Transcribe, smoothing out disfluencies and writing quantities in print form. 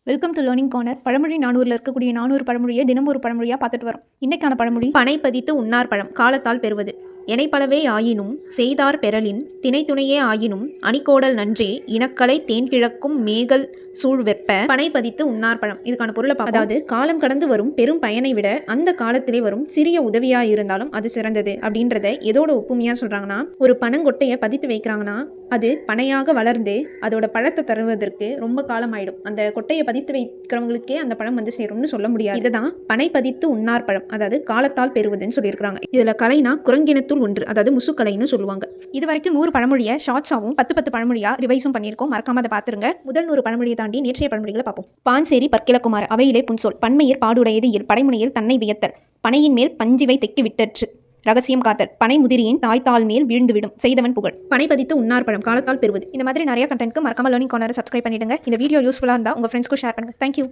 Welcome to learning corner. பழமொழி 400ல் இருக்கக்கூடிய 400 பழமொழியை தினம் ஒரு பழமொழியாக பார்த்துட்டு வரோம். இன்னைக்கான பழமொழி, பனை பதித்து உண்ணார் பழம் காலத்தால் பெறுவது. எனைப்பலவே ஆயினும் செய்தார் பெறலின் திணைத்துணையே ஆயினும் அணிகோடல் நன்றே இனக்கலை தேன்கிழக்கும் மேகல் சூழ்வெற்ப பனை பதித்து உண்ணார் பழம். இதுக்கான பொருளை அதாவது காலம் கடந்து வரும் பெரும் பயனை விட அந்த காலத்திலே வரும் சிறிய உதவியா இருந்தாலும் அது சிறந்தது அப்படின்றத எதோட ஒப்புமையா சொல்றாங்கன்னா, ஒரு பனங்கொட்டையை பதித்து வைக்கிறாங்கன்னா அது பனையாக வளர்ந்து அதோட பழத்தை தருவதற்கு ரொம்ப காலம் ஆயிடும். அந்த கொட்டையை பதித்து வைக்கிறவங்களுக்கே அந்த பழம் வந்து சேரும்னு சொல்ல முடியாது. இதுதான் பனை பதித்து உண்ணார் பழம், அதாவது காலத்தால் பெறுவதுன்னு சொல்லியிருக்காங்க. இதுல கலைனா குரங்கினத்துள் ஒன்று, அதாவது முசுக்கலைன்னு சொல்லுவாங்க. இது வரைக்கும் 100 பழமொழியை ஷார்ட்ஸாகவும் 10 பழமொழியா ரிவைஸும் பண்ணியிருக்கோம். மறக்காம அதை பார்த்துருங்க. முதல் 100 பழமொழியை தாண்டி நேற்றைய பழமொழிகளை பார்ப்போம். பான்சேரி பற்கிழக்குமார் அவையிலே புன்சொல் பன்மையர் பாடுடையது இயல் படைமுனையில் தன்னை வியத்தல் பனையின் மேல் பஞ்சிவை தெக்கி விட்டற்று ரகசியம் காத்தல் பனை முதிரியின் தாய்த்தால் மேல் வீழ்ந்துவிடும் செய்தவன் புகழ். பனை பதித்து உண்ணார் பழம் காலத்தால் பெறுவது. இந்த மாதிரி நிறைய கண்டென்ட்க்கு மறக்காம லேர்னிங் கார்னரை சப்ஸ்கிரைப் பண்ணிடுங்க. இந்த வீடியோ யூஸ்ஃபுல்லாக இருந்தால் உங்கள் ஃப்ரெண்ட்ஸ்க்கு ஷேர் பண்ணுங்க. தேங்க்யூ.